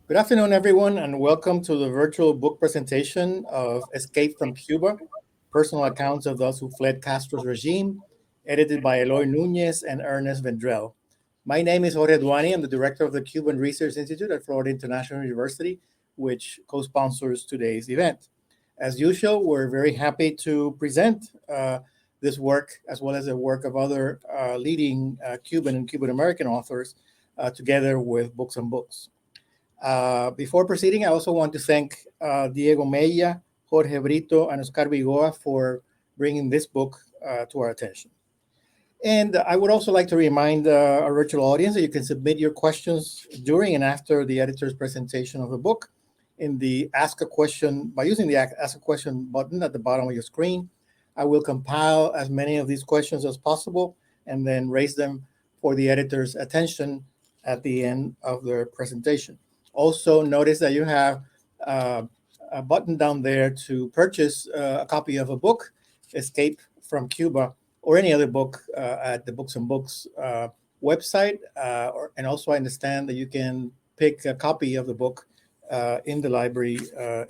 Good afternoon, everyone, and welcome to the virtual book presentation of Escape from Cuba, Personal Accounts of Those Who Fled Castro's Regime, edited by Eloy Nuñez and Ernest Vendrell. My name is Jorge Duani. I'm the director of the Cuban Research Institute at Florida International University, which co-sponsors today's event. As usual, we're very happy to present this work, as well as the work of other leading Cuban and Cuban American authors, together with Books and Books. Before proceeding, I also want to thank Diego Mella, Jorge Brito, and Oscar Vigoa for bringing this book to our attention. And I would also like to remind our virtual audience that you can submit your questions during and after the editor's presentation of the book in the Ask a Question, by using the Ask a Question button at the bottom of your screen. I will compile as many of these questions as possible and then raise them for the editor's attention at the end of their presentation. Also, notice that you have a button down there to purchase a copy of a book, Escape from Cuba, or any other book at the Books and Books website. And also, I understand that you can pick a copy of the book in the library,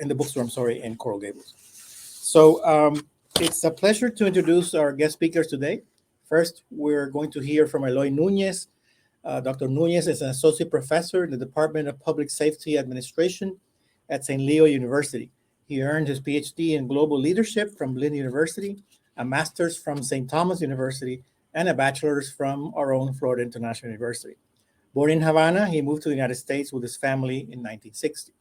in the bookstore, in Coral Gables. So it's a pleasure to introduce our guest speakers today. First, we're going to hear from Eloy Nuñez. Dr. Nuñez is an associate professor in the Department of Public Safety Administration at St. Leo University. He earned his PhD in global leadership from Lynn University, a master's from St. Thomas University, and a bachelor's from our own Florida International University. Born in Havana, he moved to the United States with his family in 1960.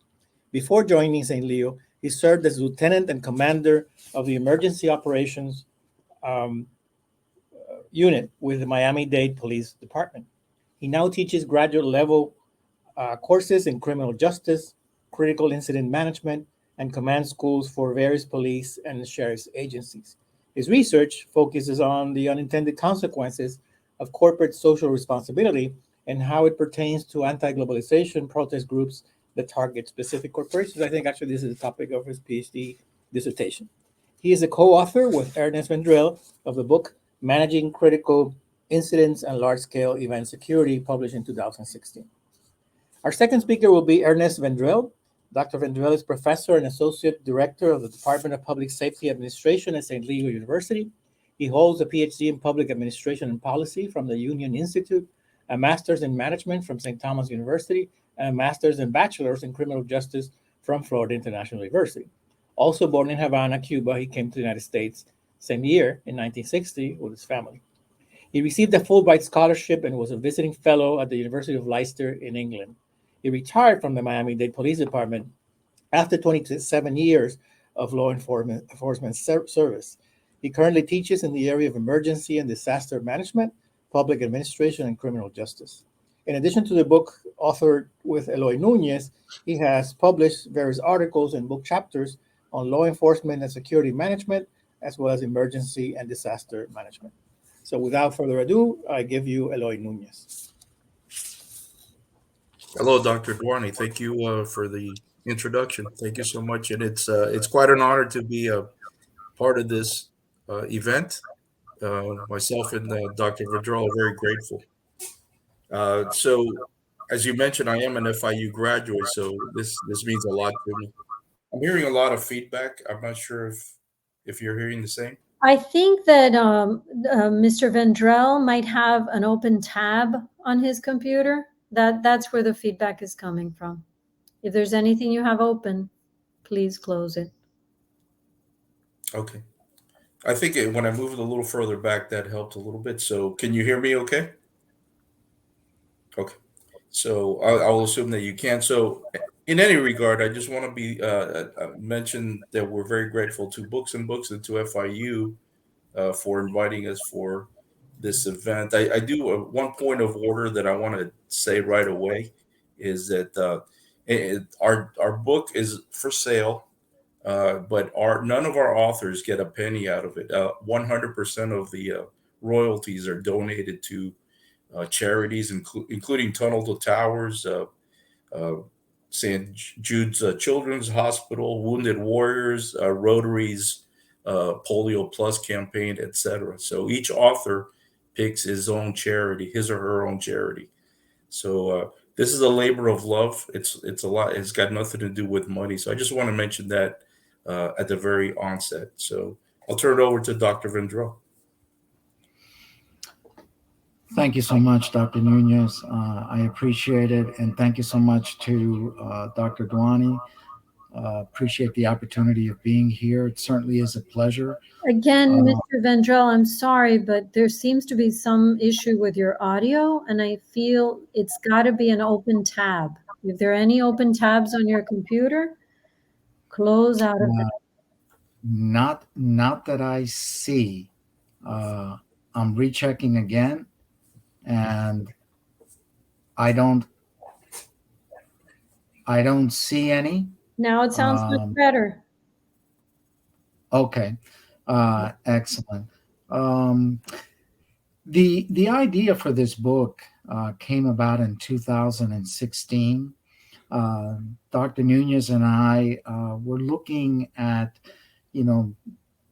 Before joining St. Leo, he served as lieutenant and commander of the Emergency Operations Unit with the Miami-Dade Police Department. He now teaches graduate level courses in criminal justice, critical incident management, and command schools for various police and sheriff's agencies. His research focuses on the unintended consequences of corporate social responsibility and how it pertains to anti-globalization protest groups that target specific corporations. I think actually this is the topic of his PhD dissertation. He is a co-author with Ernest Vendrell of the book Managing Critical Incidents and Large-Scale Event Security, published in 2016. Our second speaker will be Ernest Vendrell. Dr. Vendrell is professor and associate director of the Department of Public Safety Administration at St. Leo University. He holds a PhD in Public Administration and Policy from the Union Institute, a master's in management from St. Thomas University, and a master's and bachelor's in criminal justice from Florida International University. Also born in Havana, Cuba, he came to the United States same year in 1960 with his family. He received a Fulbright scholarship and was a visiting fellow at the University of Leicester in England. He retired from the Miami-Dade Police Department after 27 years of law enforcement service. He currently teaches in the area of emergency and disaster management, public administration, and criminal justice. In addition to the book authored with Eloy Nuñez, he has published various articles and book chapters on law enforcement and security management, as well as emergency and disaster management. So without further ado, I give you Eloy Nuñez. Hello, Dr. Duani. Thank you for the introduction. Thank you so much. And it's quite an honor to be a part of this event. Myself and Dr. Vendrell are very grateful. So, as you mentioned, I am an FIU graduate, so this means a lot to me. I'm hearing a lot of feedback. I'm not sure if you're hearing the same. I think that Mr. Vendrell might have an open tab on his computer. That's where the feedback is coming from. If there's anything you have open, please close it. Okay. I think when I moved a little further back, that helped a little bit. So can you hear me okay? Okay. So I'll assume that you can. So in any regard, I just want to be mention that we're very grateful to Books and Books and to FIU for inviting us for this event. I do one point of order that I want to say right away is that our book is for sale, but none of our authors get a penny out of it. 100% of the royalties are donated to charities, including Tunnel to Towers, St. Jude's Children's Hospital, Wounded Warriors, Rotary's Polio Plus campaign, etc. So each author picks his own charity, his or her own charity. So this is a labor of love. It's a lot. It's got nothing to do with money. So I just want to mention that at the very onset. So I'll turn it over to Dr. Vendrell. Thank you so much, Dr. Nuñez. I appreciate it. And thank you so much to Dr. Duani. Appreciate the opportunity of being here. It certainly is a pleasure. Again, Mr. Vendrell, I'm sorry, but there seems to be some issue with your audio, and I feel it's got to be an open tab. If there are any open tabs on your computer, close out of it. Not that I see. I'm rechecking again, and I don't see any. Now it sounds much better. Okay, excellent. The idea for this book came about in 2016. Dr. Nuñez and I were looking at,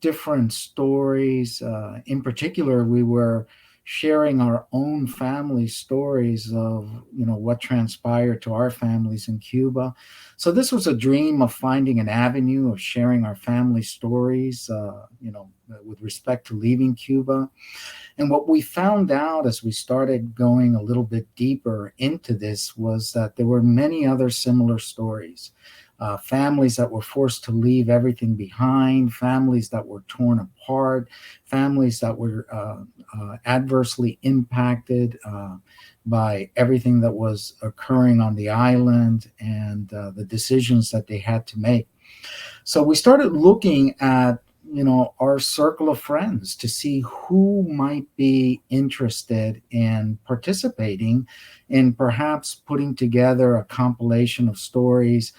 different stories. In particular, we were sharing our own family stories of, what transpired to our families in Cuba. So this was a dream of finding an avenue of sharing our family stories, with respect to leaving Cuba. And what we found out as we started going a little bit deeper into this was that there were many other similar stories. Families that were forced to leave everything behind, families that were torn apart, families that were adversely impacted by everything that was occurring on the island and the decisions that they had to make. So we started looking at our circle of friends to see who might be interested in participating in perhaps putting together a compilation of stories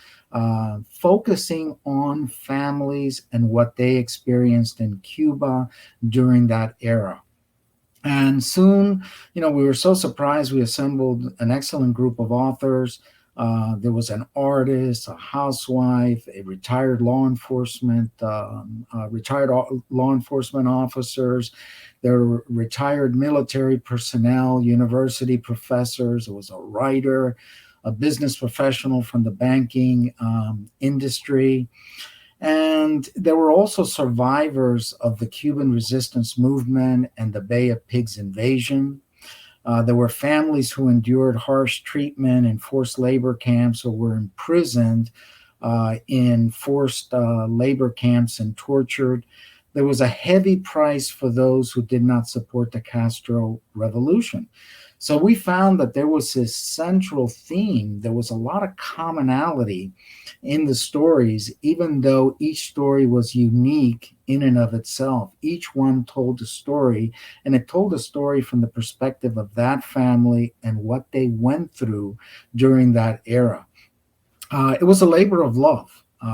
focusing on families and what they experienced in Cuba during that era. And soon, we were so surprised. We assembled an excellent group of authors. There was an artist, a housewife, a retired law enforcement officers. There were retired military personnel, university professors. There was a writer, a business professional from the banking industry. And there were also survivors of the Cuban resistance movement and the Bay of Pigs invasion. There were families who endured harsh treatment in forced labor camps or were imprisoned in forced labor camps and tortured. There was a heavy price for those who did not support the Castro revolution. So we found that there was this central theme. There was a lot of commonality in the stories, even though each story was unique in and of itself. Each one told a story, and it told a story from the perspective of that family and what they went through during that era. It was a labor of love,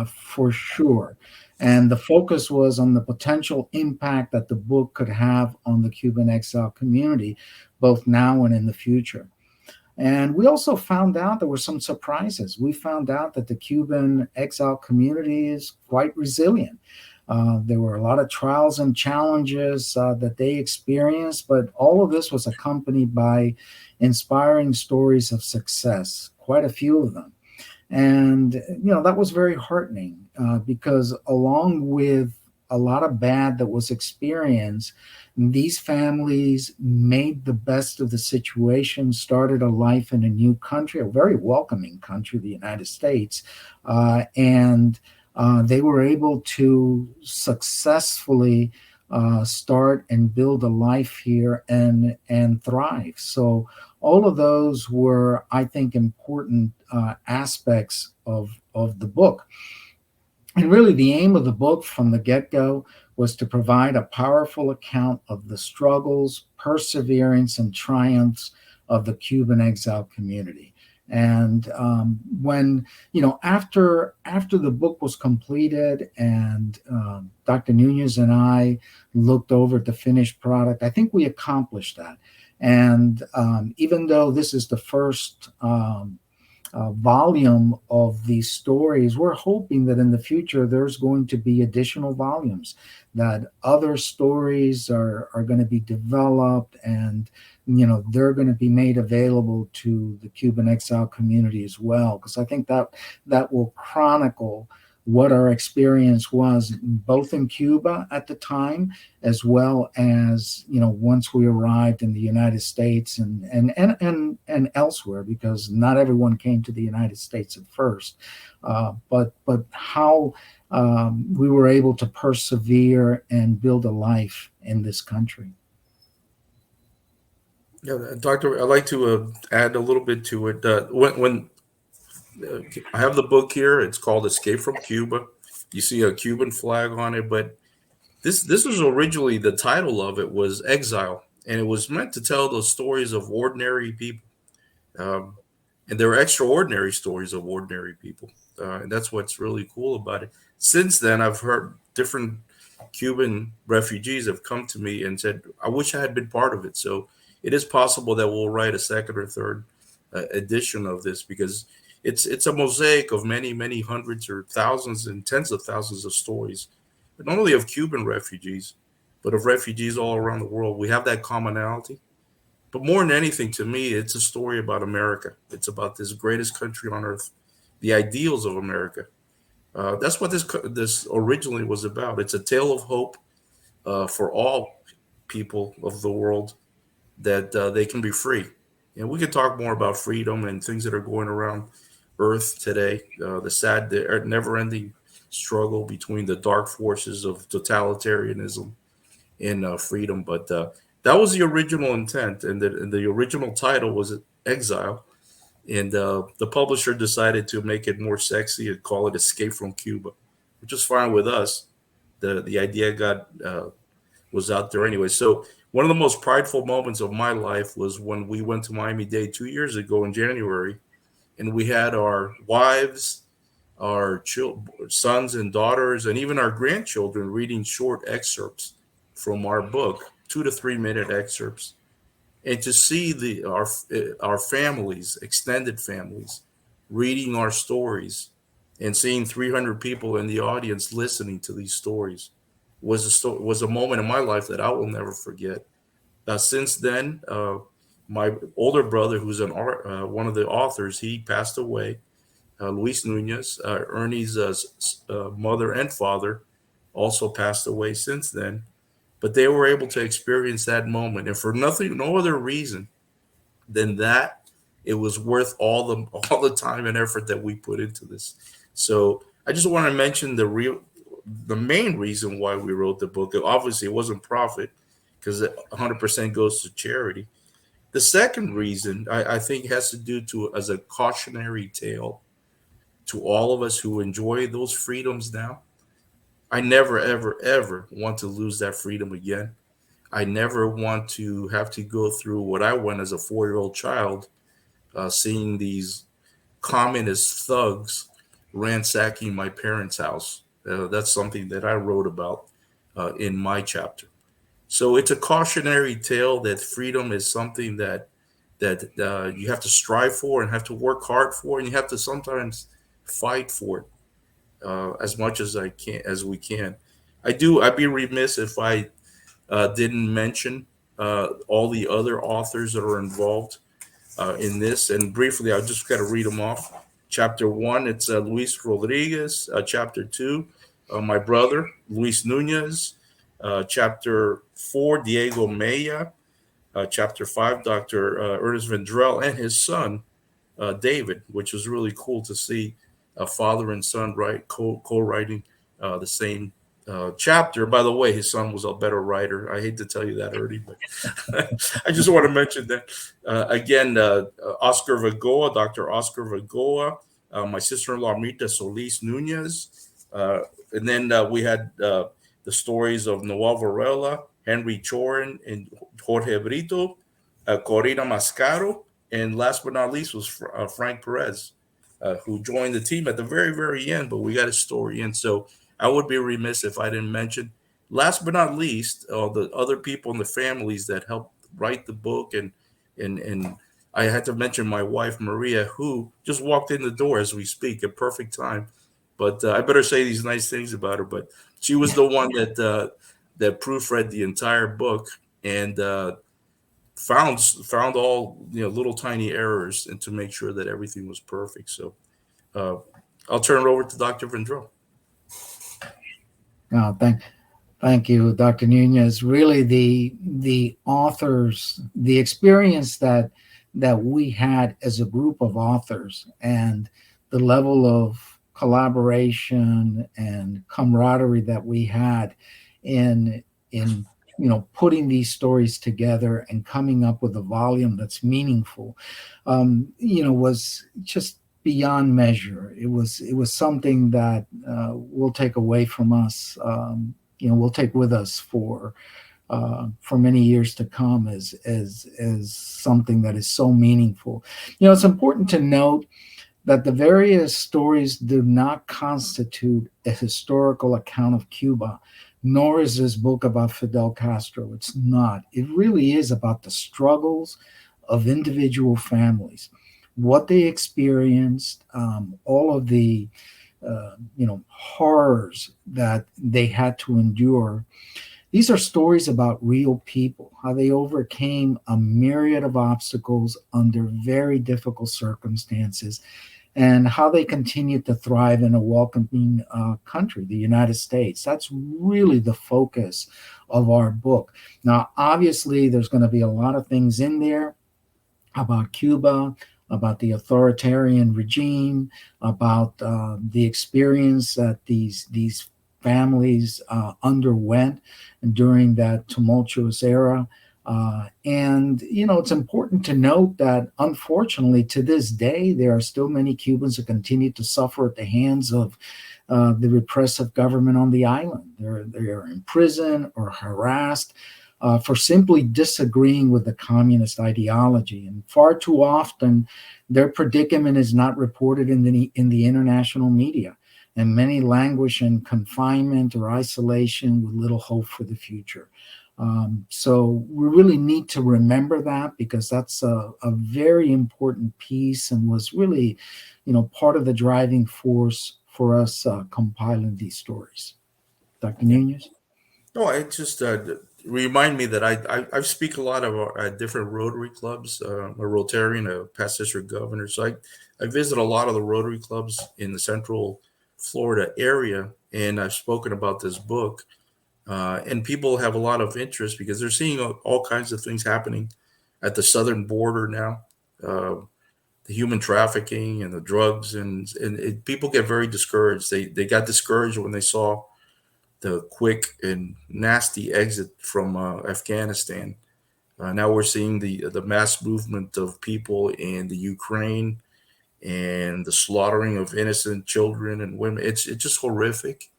for sure. And the focus was on the potential impact that the book could have on the Cuban exile community, both now and in the future. And we also found out there were some surprises. We found out that the Cuban exile community is quite resilient. There were a lot of trials and challenges that they experienced, but all of this was accompanied by inspiring stories of success, quite a few of them. And, that was very heartening because along with a lot of bad that was experienced, these families made the best of the situation, started a life in a new country, a very welcoming country, the United States, and they were able to successfully start and build a life here and thrive. So all of those were, I think, important aspects of the book. And really the aim of the book from the get-go was to provide a powerful account of the struggles, perseverance, and triumphs of the Cuban exile community. And when, after the book was completed and Dr. Nuñez and I looked over at the finished product, I think we accomplished that. And even though this is the first volume of these stories. We're hoping that in the future there's going to be additional volumes, that other stories are going to be developed, and they're going to be made available to the Cuban exile community as well, because I think that will chronicle what our experience was both in Cuba at the time, as well as once we arrived in the United States and elsewhere, because not everyone came to the United States at first, but how we were able to persevere and build a life in this country. Yeah, Doctor, I'd like to add a little bit to it. When I have the book here, it's called Escape from Cuba. You see a Cuban flag on it, but this was originally, the title of it was Exile, and it was meant to tell the stories of ordinary people, and they're extraordinary stories of ordinary people, and that's what's really cool about it. Since then, I've heard different Cuban refugees have come to me and said, "I wish I had been part of it." So it is possible that we'll write a second or third edition of this, because it's a mosaic of many hundreds or thousands and tens of thousands of stories, but not only of Cuban refugees, but of refugees all around the world. We have that commonality. But more than anything, to me, it's a story about America. It's about this greatest country on earth, the ideals of America. That's what this originally was about. It's a tale of hope for all people of the world, that they can be free. And we could talk more about freedom and things that are going around Earth today, the never-ending struggle between the dark forces of totalitarianism and freedom. But that was the original intent, and the original title was Exile. And the publisher decided to make it more sexy and call it Escape from Cuba, which is fine with us. The idea was out there anyway. So one of the most prideful moments of my life was when we went to Miami-Dade 2 years ago in January, and we had our wives, our sons and daughters, and even our grandchildren reading short excerpts from our book, 2 to 3 minute excerpts. And to see our families, extended families, reading our stories, and seeing 300 people in the audience listening to these stories was a moment in my life that I will never forget. Since then, my older brother, who's one of the authors, he passed away. Luis Nuñez, Ernie's mother and father, also passed away since then. But they were able to experience that moment, and for no other reason than that, it was worth all the time and effort that we put into this. So I just want to mention the main reason why we wrote the book. Obviously, it wasn't profit, because 100% goes to charity. The second reason I think has to do as a cautionary tale to all of us who enjoy those freedoms now. I never, ever, ever want to lose that freedom again. I never want to have to go through what I went as a 4-year-old child, seeing these communist thugs ransacking my parents' house. That's something that I wrote about in my chapter. So it's a cautionary tale that freedom is something that you have to strive for and have to work hard for, and you have to sometimes fight for it as much as we can. I'd be remiss if I didn't mention all the other authors that are involved in this. And briefly, I'll just got to read them off. Chapter 1, it's Luis Rodriguez. Chapter 2, my brother, Luis Nuñez. Chapter 4, Diego Maya. Chapter 5, Dr. Ernest Vendrell and his son, David, which was really cool to see a father and son co-writing the same chapter. By the way, his son was a better writer. I hate to tell you that, Ernie, but I just want to mention that. Again, Oscar Vagoa, Dr. Oscar Vagoa, my sister-in-law, Rita Solis Nuñez. And then we had the stories of Noel Varela, Henry Chorin, and Jorge Brito, Corina Mascaro, and last but not least was Frank Perez, who joined the team at the very, very end, but we got his story in. So I would be remiss if I didn't mention, last but not least, the other people in the families that helped write the book and I had to mention my wife, Maria, who just walked in the door as we speak at perfect time. But I better say these nice things about her. But she was the one that proofread the entire book and found all little tiny errors and to make sure that everything was perfect. So uh, I'll turn it over to Dr. Vendrell. Thank you, Dr. Nuñez. Really, the authors, the experience that we had as a group of authors, and the level of collaboration and camaraderie that we had in putting these stories together and coming up with a volume that's meaningful, was just beyond measure. It was something that we'll take away from us. We'll take with us for many years to come as something that is so meaningful. It's important to note that the various stories do not constitute a historical account of Cuba, nor is this book about Fidel Castro. It's not. It really is about the struggles of individual families, what they experienced, all of the horrors that they had to endure. These are stories about real people, how they overcame a myriad of obstacles under very difficult circumstances, and how they continued to thrive in a welcoming country, the United States. That's really the focus of our book. Now, obviously, there's going to be a lot of things in there about Cuba, about the authoritarian regime, about the experience that these families underwent during that tumultuous era. And it's important to note that, unfortunately, to this day, there are still many Cubans who continue to suffer at the hands of the repressive government on the island. They are in prison or harassed for simply disagreeing with the communist ideology. And far too often, their predicament is not reported in the international media. And many languish in confinement or isolation with little hope for the future. So we really need to remember that, because that's a very important piece and was really, part of the driving force for us compiling these stories. Dr. Nuñez? No, I just remind me that I speak a lot of different Rotary clubs. I'm a Rotarian, a past district governor. So I visit a lot of the Rotary clubs in the Central Florida area, and I've spoken about this book. And people have a lot of interest because they're seeing all kinds of things happening at the southern border now, the human trafficking and the drugs, and people get very discouraged. They got discouraged when they saw the quick and nasty exit from Afghanistan. Now we're seeing the mass movement of people in the Ukraine and the slaughtering of innocent children and women. It's just horrific.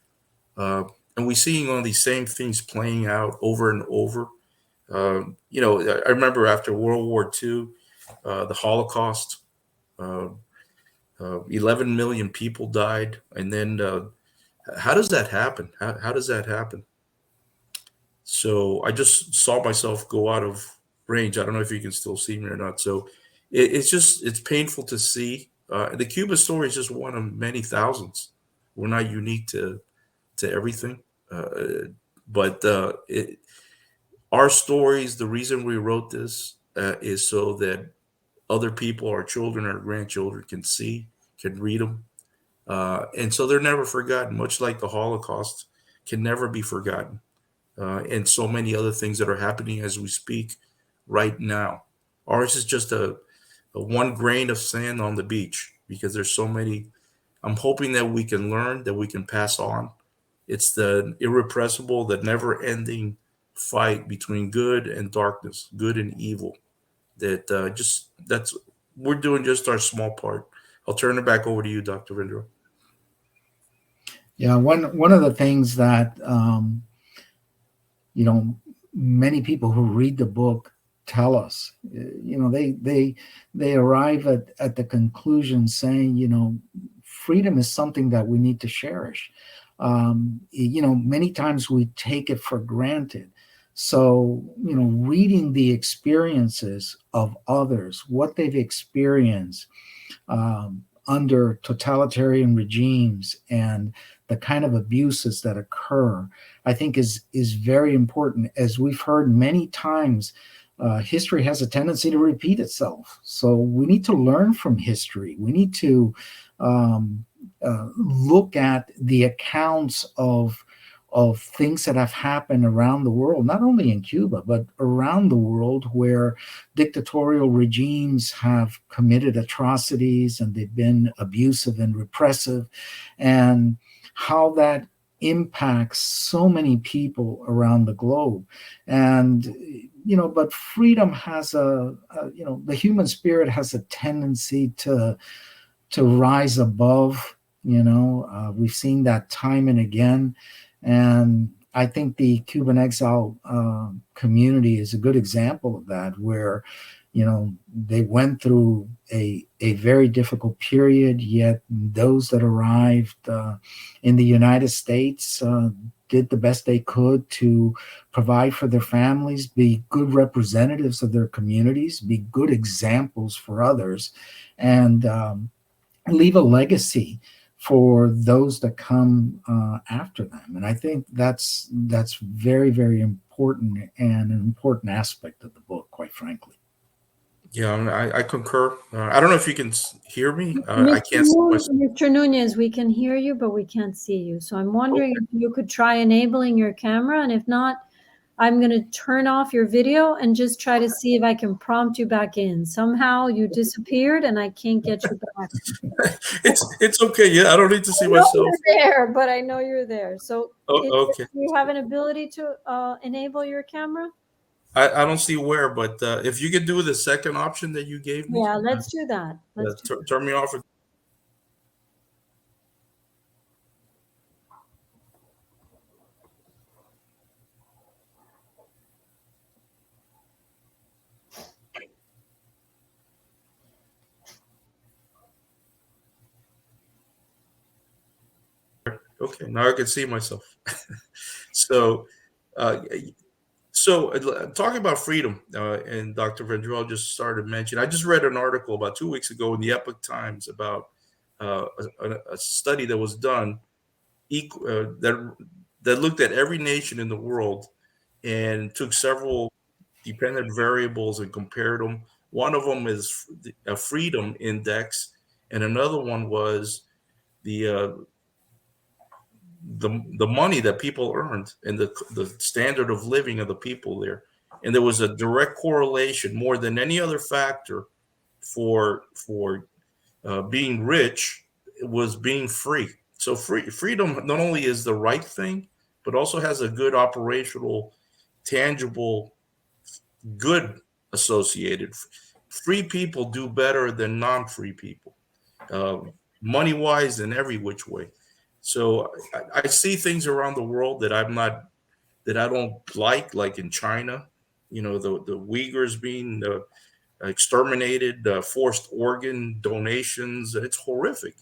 And we're seeing all these same things playing out over and over. I remember after World War II, the Holocaust, 11 million people died. And then how does that happen? How does that happen? So I just saw myself go out of range. I don't know if you can still see me or not. So it's painful to see. The Cuba story is just one of many thousands. We're not unique to everything. But our stories, the reason we wrote this is so that other people, our children, our grandchildren can see, can read them. And so they're never forgotten, much like the Holocaust can never be forgotten. And so many other things that are happening as we speak right now. Ours is just a one grain of sand on the beach, because there's so many. I'm hoping that we can learn, that we can pass on. It's the irrepressible, the never-ending fight between good and darkness, good and evil. We're doing just our small part. I'll turn it back over to you, Dr. Vendrell. Yeah, one of the things that many people who read the book tell us, they arrive at the conclusion saying, freedom is something that we need to cherish. Many times we take it for granted. So, reading the experiences of others, what they've experienced under totalitarian regimes, and the kind of abuses that occur, I think is very important. As we've heard many times, history has a tendency to repeat itself. So we need to learn from history. We need to look at the accounts of things that have happened around the world, not only in Cuba, but around the world, where dictatorial regimes have committed atrocities and they've been abusive and repressive, and how that impacts so many people around the globe. And but freedom has the human spirit has a tendency to rise above. We've seen that time and again. And I think the Cuban Exile Community is a good example of that, where, they went through a very difficult period, yet those that arrived in the United States did the best they could to provide for their families, be good representatives of their communities, be good examples for others, and leave a legacy for those that come after them. And I think that's very, very important, and an important aspect of the book, quite frankly. Yeah, I concur. I don't know if you can hear me. I can't see myself. Mr. Nuñez, we can hear you, but we can't see you. So I'm wondering Okay. if you could try enabling your camera, and if not, I'm going to turn off your video and just try to see if I can prompt you back in. Somehow you disappeared and I can't get you back. It's okay. Yeah, I don't need to see I know myself. you're there, but I know you're there. So Okay. do you have an ability to enable your camera? I don't see where, but if you could do the second option that you gave me, Yeah, let's do that. turn me off. Okay, now I can see myself. So, uh, talking about freedom, and Dr. Vendrell just started mentioning. I just read an article about 2 weeks ago in the Epoch Times about a study that was done that looked at every nation in the world and took several dependent variables and compared them. One of them is a freedom index, and another one was the uh, the money that people earned and the standard of living of the people there. And there was a direct correlation more than any other factor for being rich was being free. So freedom not only is the right thing, but also has a good operational, tangible good associated. Free people do better than non-free people, uh, money wise in every which way. So I see things around the world that I don't like in China. The Uyghurs being exterminated, forced organ donations. It's horrific.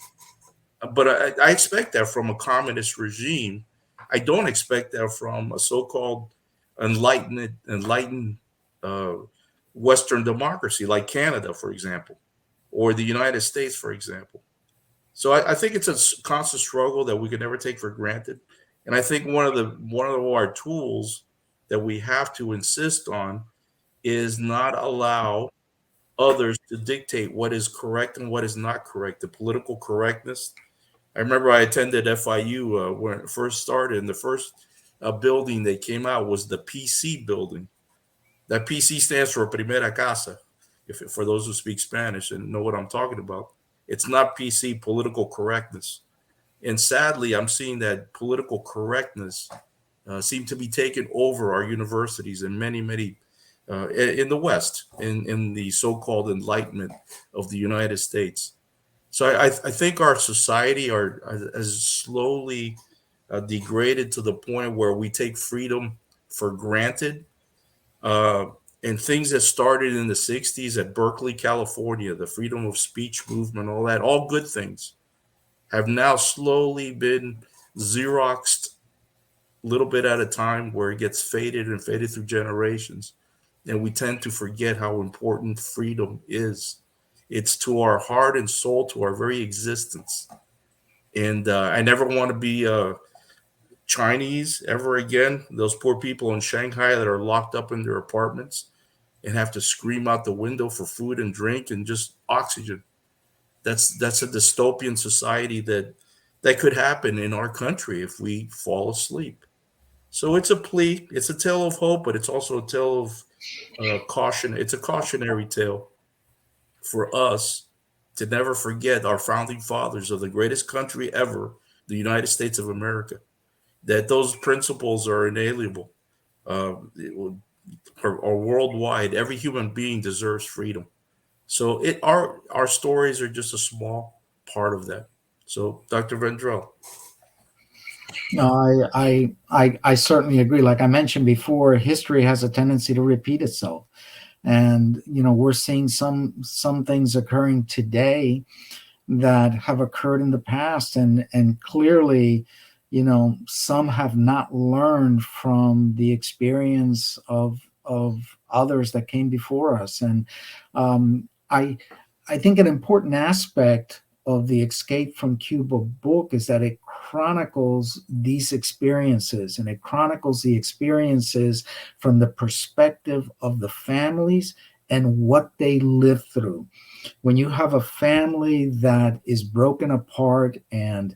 But I expect that from a communist regime. I don't expect that from a so-called enlightened uh, Western democracy like Canada, for example, or the United States, for example. So I think it's a constant struggle that we can never take for granted. And I think one of our tools that we have to insist on is not allow others to dictate what is correct and what is not correct. The political correctness. I remember I attended FIU when it first started, and the first building that came out was the PC building. That PC stands for Primera Casa, for those who speak Spanish and know what I'm talking about. It's not PC, political correctness. And sadly, I'm seeing that political correctness seem to be taking over our universities and many in the West, in the so-called Enlightenment of the United States. So I think our society has slowly degraded to the point where we take freedom for granted. Uh, and things that started in the 60s at Berkeley, California, the freedom of speech movement, all that, all good things, have now slowly been Xeroxed little bit at a time, where it gets faded and faded through generations. And we tend to forget how important freedom is. It's to our heart and soul, to our very existence. And I never want to be Chinese ever again. Those poor people in Shanghai that are locked up in their apartments and have to scream out the window for food and drink and just oxygen. That's a dystopian society that could happen in our country if we fall asleep. So it's a plea. It's a tale of hope, but it's also a tale of caution. It's a cautionary tale for us to never forget our founding fathers of the greatest country ever, the United States of America. That those principles are inalienable, are worldwide. Every human being deserves freedom. So our stories are just a small part of that. So, Dr. Vendrell. I certainly agree. Like I mentioned before, history has a tendency to repeat itself, and we're seeing some things occurring today that have occurred in the past, and clearly, some have not learned from the experience of others that came before us. And I think an important aspect of the Escape from Cuba book is that it chronicles these experiences, and it chronicles the experiences from the perspective of the families and what they lived through. When you have a family that is broken apart, and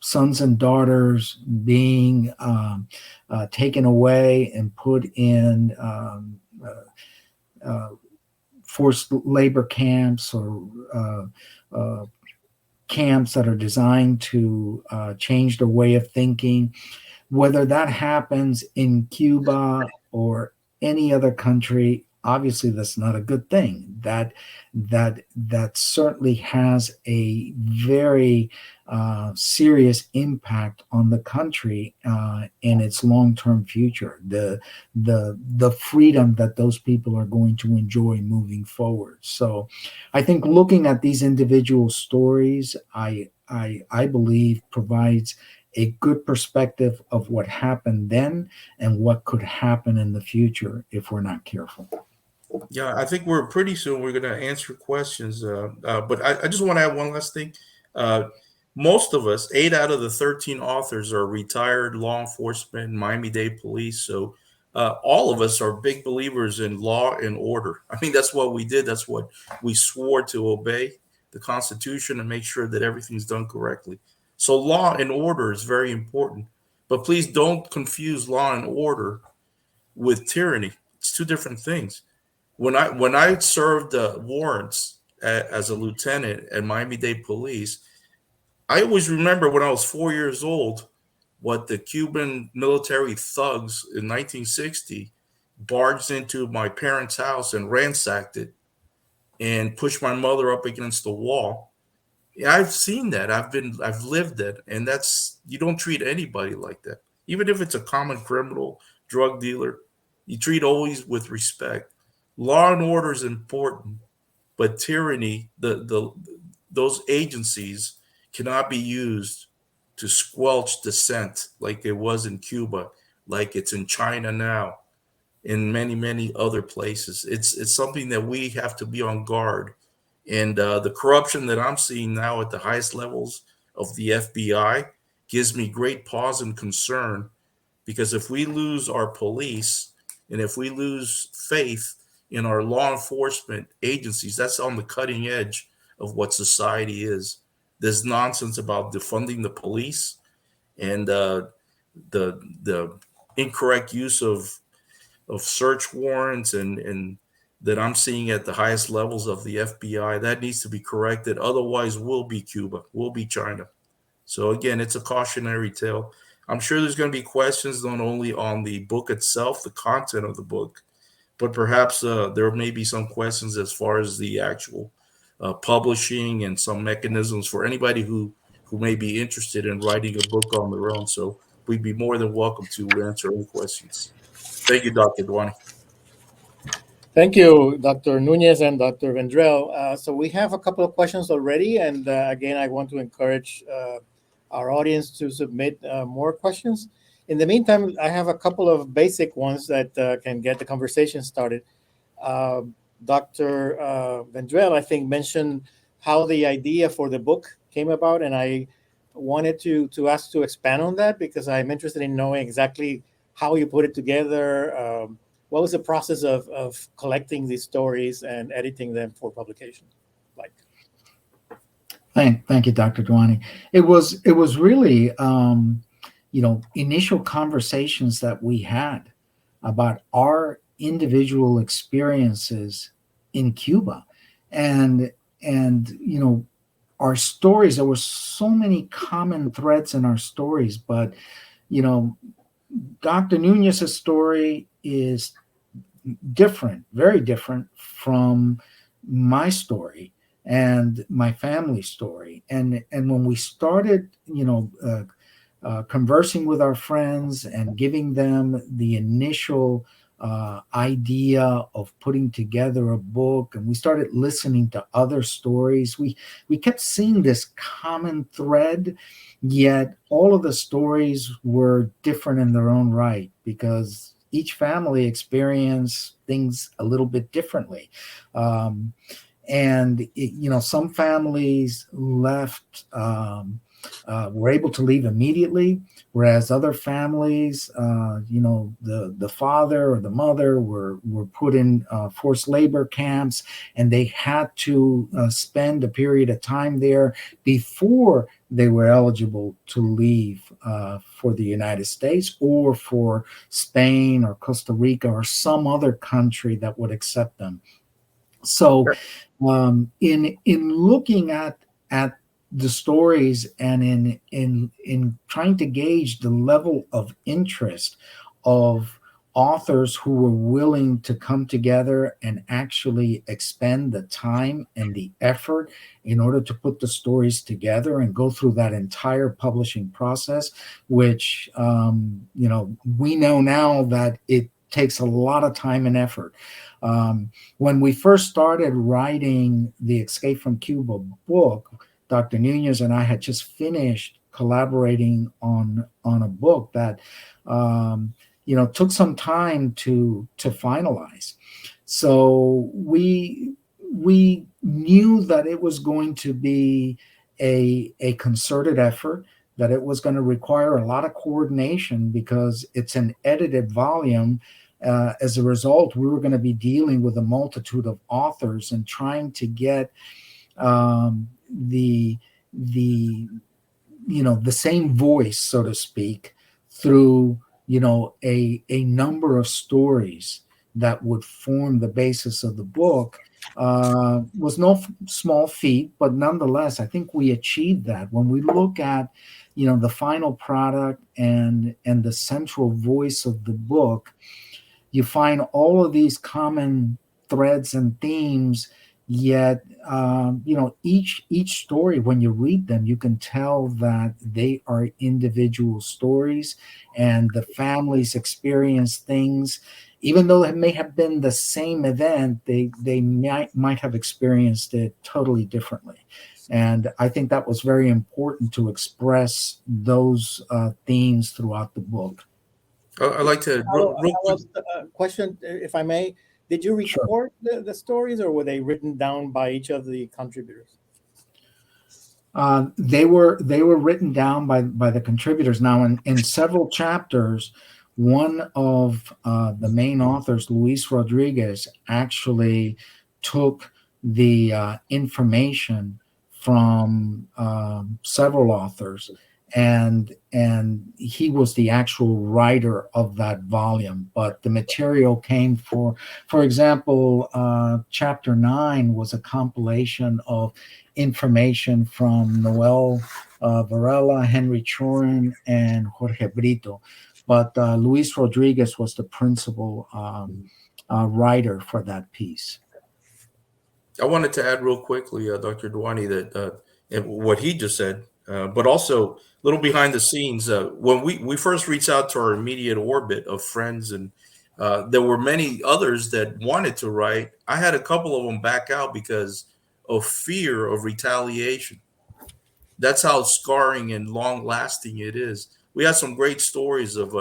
sons and daughters being taken away and put in forced labor camps, or camps that are designed to change their way of thinking, whether that happens in Cuba or any other country, obviously that's not a good thing. That certainly has a very serious impact on the country and its long-term future. The freedom that those people are going to enjoy moving forward. So, I think looking at these individual stories, I believe provides a good perspective of what happened then and what could happen in the future if we're not careful. Yeah, I think we're pretty soon we're going to answer questions. But I just want to add one last thing. Most of us, 8 out of the 13 authors, are retired law enforcement, Miami-Dade police. So all of us are big believers in law and order. I mean, that's what we did. That's what we swore to obey, the Constitution, and make sure that everything's done correctly. So law and order is very important. But please don't confuse law and order with tyranny. It's two different things. When I served warrants as a lieutenant at Miami-Dade Police, I always remember when I was 4 years old what the Cuban military thugs in 1960 barged into my parents' house and ransacked it and pushed my mother up against the wall. Yeah, I've seen that. I've lived that, and you don't treat anybody like that. Even if it's a common criminal, drug dealer, you treat always with respect. Law and order is important, but tyranny, those agencies cannot be used to squelch dissent like it was in Cuba, like it's in China now, in many, many other places. It's something that we have to be on guard. And the corruption that I'm seeing now at the highest levels of the FBI gives me great pause and concern, because if we lose our police and if we lose faith in our law enforcement agencies, that's on the cutting edge of what society is. This nonsense about defunding the police and the incorrect use of search warrants and that I'm seeing at the highest levels of the FBI, that needs to be corrected. Otherwise, we'll be Cuba, we'll be China. So again, it's a cautionary tale. I'm sure there's going to be questions not only on the book itself, the content of the book, but perhaps there may be some questions as far as the actual publishing and some mechanisms for anybody who may be interested in writing a book on their own. So we'd be more than welcome to answer any questions. Thank you, Dr. Duani. Thank you, Dr. Nuñez and Dr. Vendrell. So we have a couple of questions already. And again, I want to encourage our audience to submit more questions. In the meantime, I have a couple of basic ones that can get the conversation started. Uh, Dr. Vendrell, I think, mentioned how the idea for the book came about, and I wanted to ask to expand on that because I'm interested in knowing exactly how you put it together. What was the process of collecting these stories and editing them for publication like? Thank you, Dr. Dwani. It was really initial conversations that we had about our individual experiences in Cuba, and our stories. There were so many common threads in our stories, but you know, Dr. Nunez's story is different, very different from my story and my family story. And when we started, conversing with our friends and giving them the initial idea of putting together a book, and we started listening to other stories, we kept seeing this common thread, yet all of the stories were different in their own right because each family experienced things a little bit differently. Some families left, were able to leave immediately, whereas other families, the father or the mother were put in forced labor camps, and they had to spend a period of time there before they were eligible to leave for the United States or for Spain or Costa Rica or some other country that would accept them. So, in looking at the stories and in trying to gauge the level of interest of authors who were willing to come together and actually expend the time and the effort in order to put the stories together and go through that entire publishing process, which we know now that it takes a lot of time and effort. When we first started writing the Escape from Cuba book, Dr. Nuñez and I had just finished collaborating on a book that took some time to finalize. So we knew that it was going to be a concerted effort, that it was going to require a lot of coordination because it's an edited volume. As a result, we were going to be dealing with a multitude of authors and trying to get the same voice, so to speak, through a number of stories that would form the basis of the book. Was no small feat, but nonetheless, I think we achieved that. When we look at the final product and the central voice of the book, you find all of these common threads and themes, yet each story, when you read them, you can tell that they are individual stories, and the families experience things, even though it may have been the same event, they might have experienced it totally differently. And I think that was very important to express those themes throughout the book. I'd like to Question, if I may. Did you record the stories, or were they written down by each of the contributors? They were written down by the contributors. Now, in several chapters, one of the main authors, Luis Rodriguez, actually took the information from several authors, and he was the actual writer of that volume. But the material came for example, chapter 9 was a compilation of information from Noel Varela, Henry Chorin, and Jorge Brito. But Luis Rodriguez was the principal writer for that piece. I wanted to add real quickly, Dr. Dwani, that what he just said, but also a little behind the scenes. When we first reached out to our immediate orbit of friends, and there were many others that wanted to write, I had a couple of them back out because of fear of retaliation. that's how scarring and long lasting it is. We had some great stories of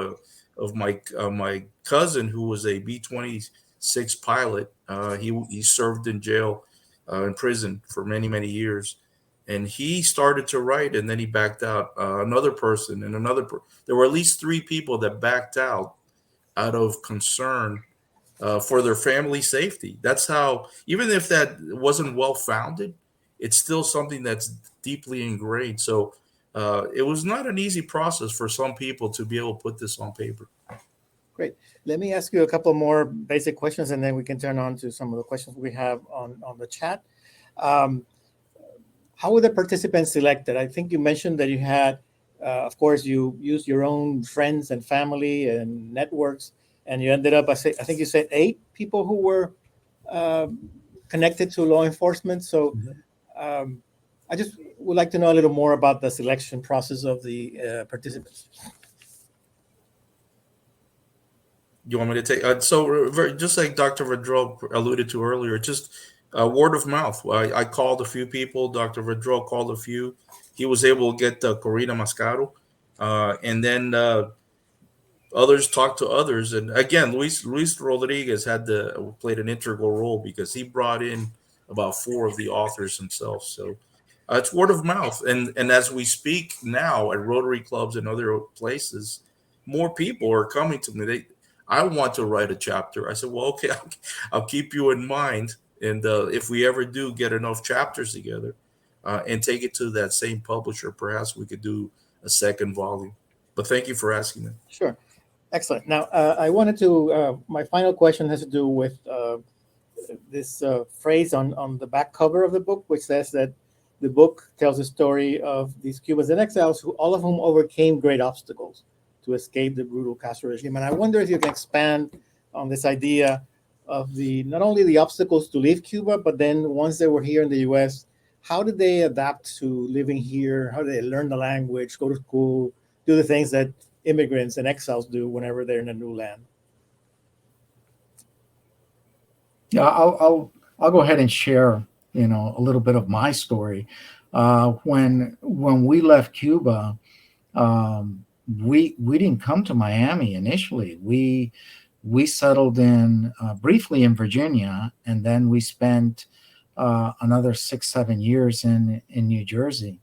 my cousin who was a B-26 pilot. He served in jail, in prison for many years, and he started to write, and then he backed out. Another person and there were at least three people that backed out of concern for their family safety. That's how, even if that wasn't well founded, it's still something that's deeply ingrained. So it was not an easy process for some people to be able to put this on paper. Great. Let me ask you a couple more basic questions, and then we can turn on to some of the questions we have on the chat. How were the participants selected? I think you mentioned that you had, of course, you used your own friends and family and networks, and you ended up, I think you said 8 people who were connected to law enforcement. So I just would like to know a little more about the selection process of the participants. You want me to take? Just like Dr. Vendrell alluded to earlier, just word of mouth. I called a few people. Dr. Vendrell called a few. He was able to get Corina Mascaro, and then others talked to others. And again, Luis Rodriguez played an integral role because he brought in about 4 of the authors himself. So it's word of mouth. And as we speak now at Rotary clubs and other places, more people are coming to me. I want to write a chapter. I said, well, okay, I'll keep you in mind. And if we ever do get enough chapters together and take it to that same publisher, perhaps we could do a second volume. But thank you for asking that. Sure. Excellent. Now, I wanted to, my final question has to do with this phrase on the back cover of the book, which says that the book tells the story of these Cubans and exiles, all of whom overcame great obstacles to escape the brutal Castro regime. And I wonder if you can expand on this idea of not only the obstacles to leave Cuba, but then once they were here in the U.S., how did they adapt to living here? How did they learn the language, go to school, do the things that immigrants and exiles do whenever they're in a new land? Yeah, I'll go ahead and share, a little bit of my story. When we left Cuba, we didn't come to Miami initially. We settled in briefly in Virginia, and then we spent another 6-7 years in New Jersey.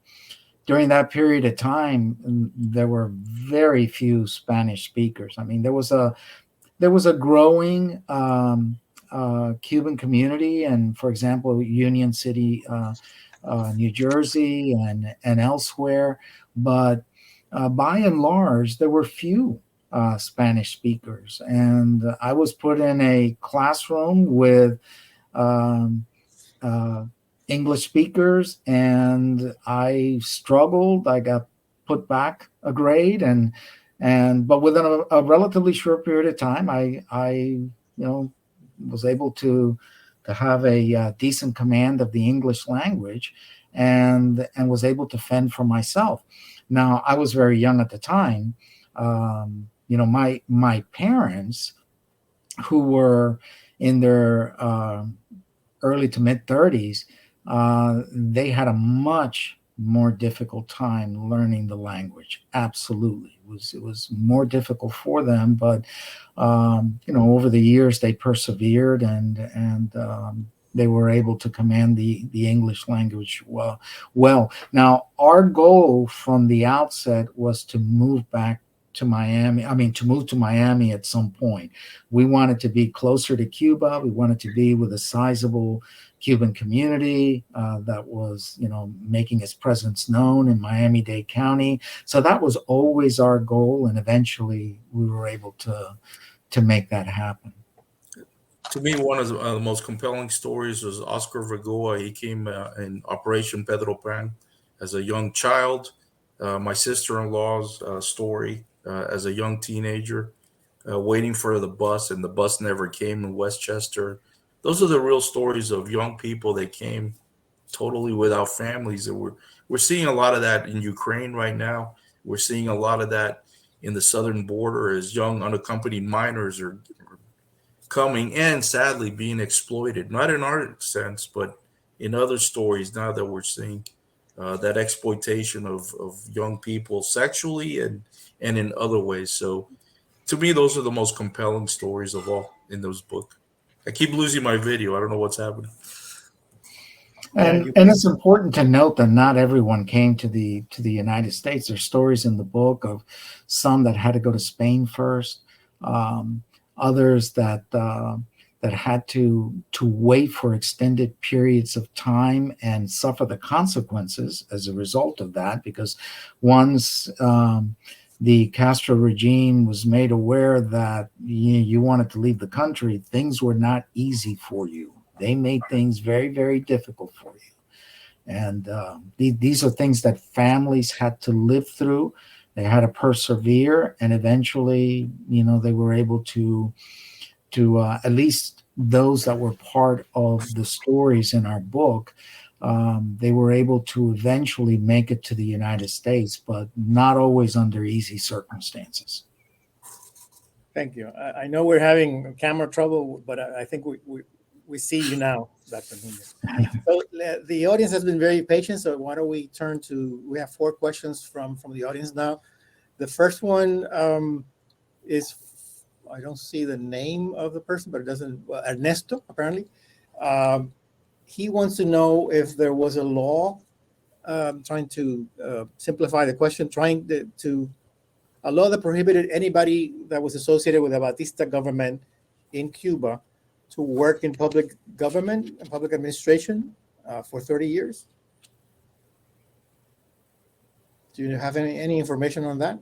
During that period of time, there were very few Spanish speakers. I mean, there was a growing Cuban community, and for example, Union City, New Jersey, and elsewhere. But by and large, there were few Spanish speakers, and I was put in a classroom with English speakers, and I struggled. I got put back a grade, but within a relatively short period of time, I was able to have a decent command of the English language, and was able to fend for myself. Now, I was very young at the time. My parents, who were in their early to mid 30s, they had a much more difficult time learning the language. Absolutely, it was more difficult for them. But over the years, they persevered, and they were able to command the English language well. Now, our goal from the outset was to move back to Miami. To move to Miami at some point. We wanted to be closer to Cuba. We wanted to be with a sizable Cuban community that was, making its presence known in Miami-Dade County. So that was always our goal, and eventually we were able to make that happen. To me, one of the most compelling stories was Oscar Vergoa. He came in Operation Pedro Pan as a young child. My sister-in-law's story as a young teenager, waiting for the bus, and the bus never came in Westchester. Those are the real stories of young people that came totally without families. And we're seeing a lot of that in Ukraine right now. We're seeing a lot of that in the southern border as young unaccompanied minors are coming and sadly being exploited, not in our sense, but in other stories now that we're seeing. that exploitation of young people sexually and in other ways. So to me, those are the most compelling stories of all in those book. I keep losing my video. I don't know what's happening. And it's important to note that not everyone came to the United States. There's stories in the book of some that had to go to Spain first, others that had to wait for extended periods of time and suffer the consequences as a result of that. Because once the Castro regime was made aware that you wanted to leave the country, things were not easy for you. They made things very, very difficult for you. And these are things that families had to live through. They had to persevere. And eventually, they were able to at least those that were part of the stories in our book, they were able to eventually make it to the United States, but not always under easy circumstances. Thank you. I know we're having camera trouble, but I think we see you now, Dr. Nuñez. So the audience has been very patient, so why don't we turn to, we have 4 questions from the audience now. The first one is, I don't see the name of the person, but it doesn't, Ernesto, apparently. He wants to know if there was a law, trying to simplify the question, a law that prohibited anybody that was associated with the Batista government in Cuba to work in public government and public administration for 30 years. Do you have any information on that?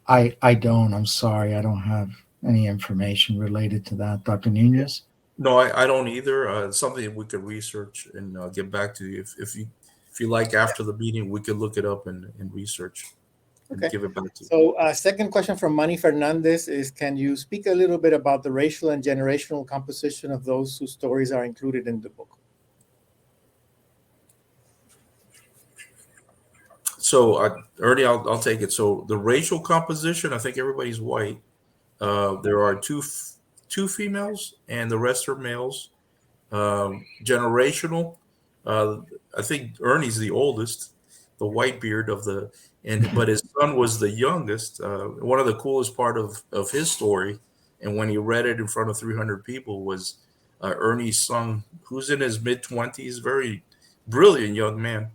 I don't. I'm sorry. I don't have any information related to that. Dr. Nuñez? No, I don't either. It's something we could research and get back to you. If you like, after the meeting, we could look it up and research. Okay. Give it back to you. So second question from Manny Fernandez is, can you speak a little bit about the racial and generational composition of those whose stories are included in the book? So Ernie, I'll take it. So the racial composition, I think everybody's white. There are two females and the rest are males. Generational, I think Ernie's the oldest, the white beard but his son was the youngest. One of the coolest part of his story, and when he read it in front of 300 people, was Ernie's son, who's in his mid-20s, very brilliant young man.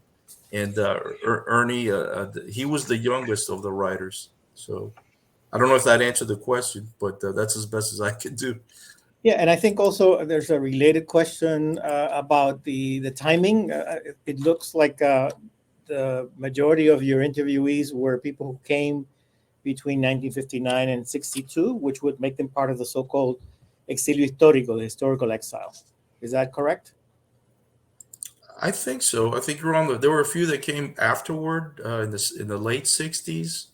And Ernie, he was the youngest of the writers. So I don't know if that answered the question, but that's as best as I could do. Yeah, and I think also there's a related question about the timing. It looks like the majority of your interviewees were people who came between 1959 and 62, which would make them part of the so-called exilio histórico, the historical exile. Is that correct? I think so. I think you're there were a few that came afterward in the late 60s.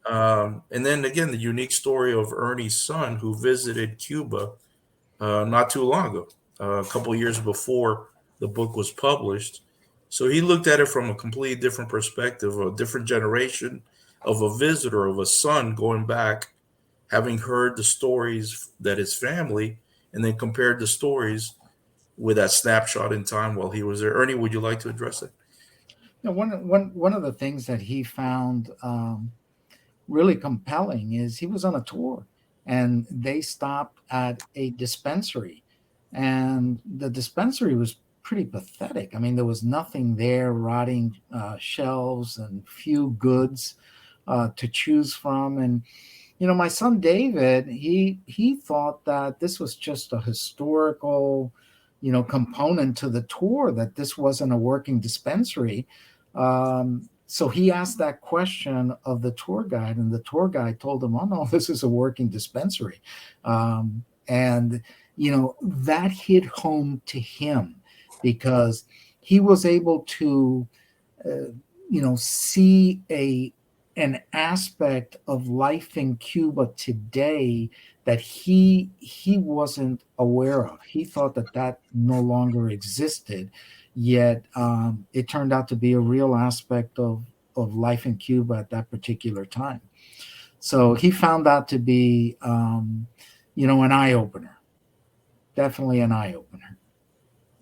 Mm-hmm. And then again, the unique story of Ernie's son, who visited Cuba not too long ago, a couple of years before the book was published. So he looked at it from a completely different perspective, a different generation of a visitor, of a son going back, having heard the stories that his family, and then compared the stories with that snapshot in time while he was there. Ernie, would you like to address it? One of the things that he found really compelling is he was on a tour and they stopped at a dispensary, and the dispensary was pretty pathetic. I mean, there was nothing there, rotting shelves and few goods to choose from. And, my son David, he thought that this was just a historical, component to the tour, that this wasn't a working dispensary. So he asked that question of the tour guide, and the tour guide told him, oh, no, this is a working dispensary. And, that hit home to him because he was able to, see an aspect of life in Cuba today that he wasn't aware of. He thought that no longer existed, yet it turned out to be a real aspect of life in Cuba at that particular time. So he found that to be, an eye-opener. Definitely an eye-opener.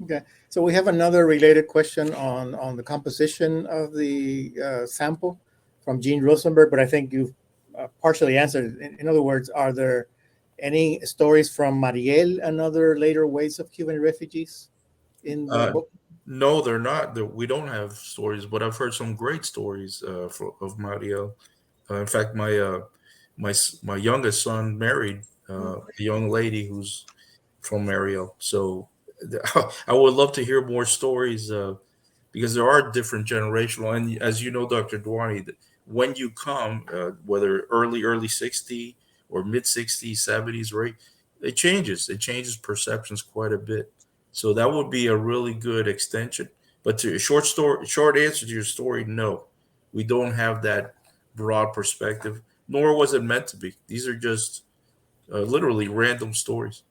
Okay, so we have another related question on the composition of the sample from Gene Rosenberg, but I think you've partially answered it. In other words, are there any stories from Marielle and other later waves of Cuban refugees in the Uh, book? no, they're not. We don't have stories, but I've heard some great stories of Marielle. In fact, my youngest son married a young lady who's from Marielle. So I would love to hear more stories because there are different generational. And as you know, Dr. Dwani, when you come, whether early 60 or mid 60s, 70s, right, it changes. It changes perceptions quite a bit. So that would be a really good extension. But to a short answer to your story, no, we don't have that broad perspective, nor was it meant to be. These are just literally random stories.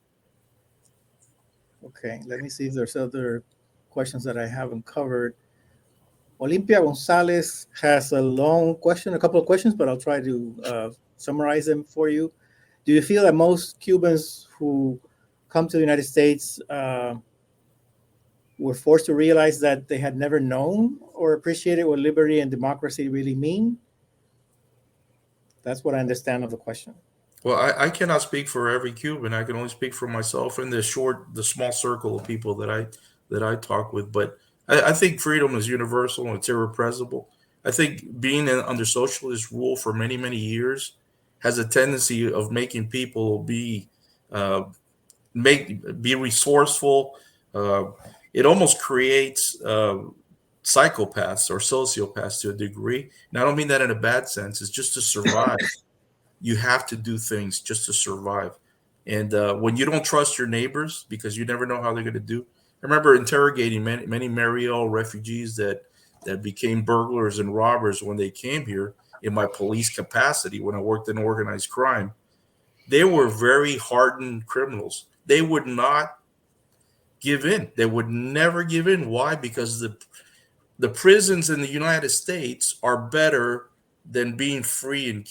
Okay, let me see if there's other questions that I haven't covered. Olympia Gonzalez has a long question, a couple of questions, but I'll try to summarize them for you. Do you feel that most Cubans who come to the United States were forced to realize that they had never known or appreciated what liberty and democracy really mean? That's what I understand of the question. Well, I cannot speak for every Cuban. I can only speak for myself and the small circle of people that I talk with. But I think freedom is universal and it's irrepressible. I think being under socialist rule for many, many years has a tendency of making people uh, be resourceful. Uh, it almost creates psychopaths or sociopaths to a degree. And I don't mean that in a bad sense. It's just to survive. You have to do things just to survive. And when you don't trust your neighbors because you never know how they're going to do. I remember interrogating many Marielle refugees that became burglars and robbers when they came here in my police capacity when I worked in organized crime. They were very hardened criminals. They would not give in. They would never give in. Why? Because the prisons in the United States are better than being free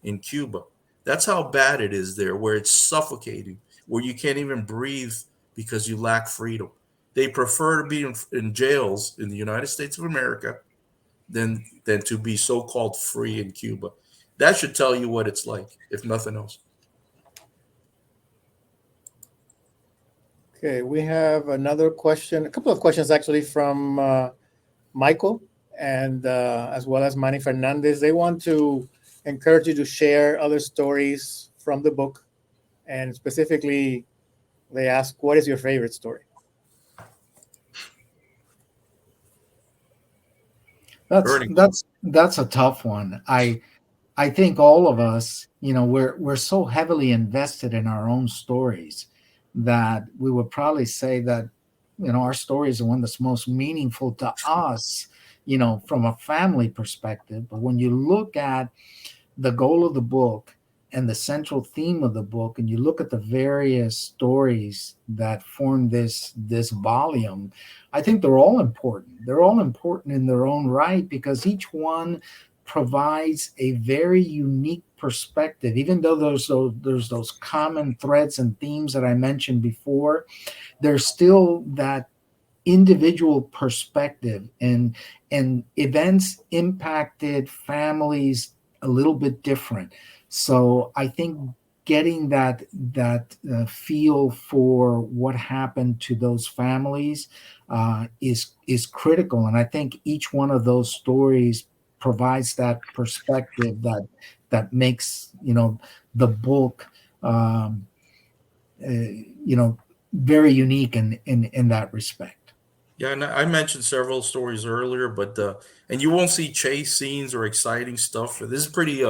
in Cuba. That's how bad it is there, where it's suffocating, where you can't even breathe because you lack freedom. They prefer to be in jails in the United States of America than to be so-called free in Cuba. That should tell you what it's like, if nothing else. Okay, we have another question, a couple of questions actually from Michael and as well as Manny Fernandez. They want to encourage you to share other stories from the book. And specifically, they ask, what is your favorite story? That's Ernie. that's a tough one. I think all of us, we're so heavily invested in our own stories that we would probably say that, our stories are one that's most meaningful to us, from a family perspective. But when you look at the goal of the book and the central theme of the book, and you look at the various stories that form this volume, I think they're all important. They're all important in their own right because each one provides a very unique perspective. Even though there's those common threads and themes that I mentioned before, there's still that individual perspective, and events impacted families a little bit different. So I think getting that feel for what happened to those families is critical, and I think each one of those stories provides that perspective that makes the book very unique in that respect. Yeah, and I mentioned several stories earlier, but and you won't see chase scenes or exciting stuff. This is pretty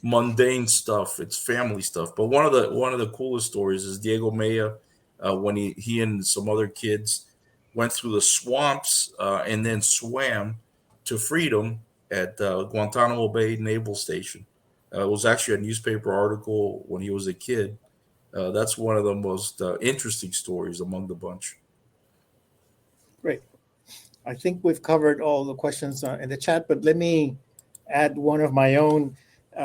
mundane stuff. It's family stuff. But one of the coolest stories is Diego Maya when he and some other kids went through the swamps and then swam to freedom at Guantanamo Bay Naval Station. It was actually a newspaper article when he was a kid. That's one of the most interesting stories among the bunch. Great. I think we've covered all the questions in the chat, but let me add one of my own.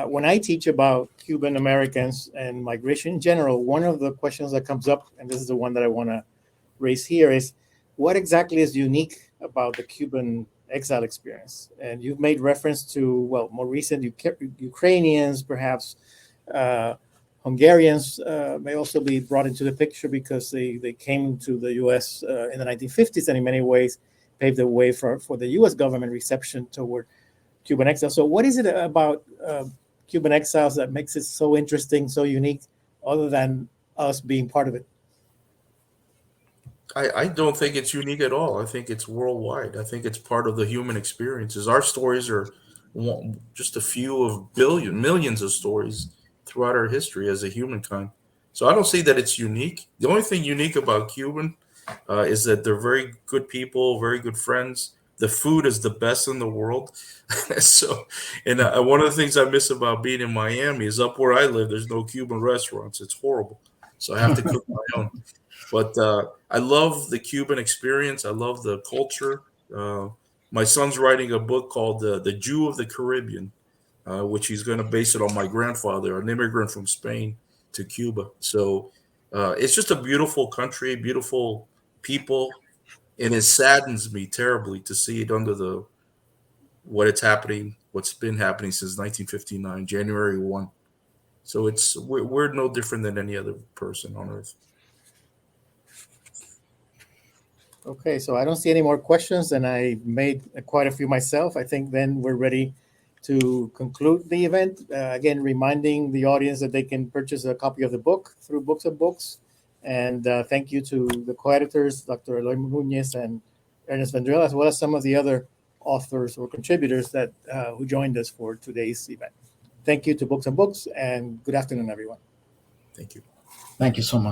When I teach about Cuban Americans and migration in general, one of the questions that comes up, and this is the one that I want to raise here is, what exactly is unique about the Cuban exile experience? And you've made reference to, well, more recent Ukrainians, perhaps Hungarians may also be brought into the picture because they came to the U.S. In the 1950s, and in many ways paved the way for the U.S. government reception toward Cuban exile. So what is it about Cuban exiles that makes it so interesting, so unique, other than us being part of it? I don't think it's unique at all. I think it's worldwide. I think it's part of the human experiences. Our stories are just a few of millions of stories throughout our history as a humankind. So I don't see that it's unique. The only thing unique about Cuban is that they're very good people, very good friends. The food is the best in the world. So, and one of the things I miss about being in Miami is up where I live, there's no Cuban restaurants. It's horrible. So I have to cook my own. But I love the Cuban experience. I love the culture. My son's writing a book called The Jew of the Caribbean, which he's going to base it on my grandfather, an immigrant from Spain to Cuba. So it's just a beautiful country, beautiful people. And it saddens me terribly to see it under what's been happening since 1959, January 1. So we're no different than any other person on earth. Okay, so I don't see any more questions, and I made quite a few myself. I think then we're ready to conclude the event. Again, reminding the audience that they can purchase a copy of the book through Books of Books. And thank you to the co-editors, Dr. Eloy Nuñez and Ernest Vendrell, as well as some of the other authors or contributors that who joined us for today's event. Thank you to Books and Books, and good afternoon, everyone. Thank you. Thank you so much.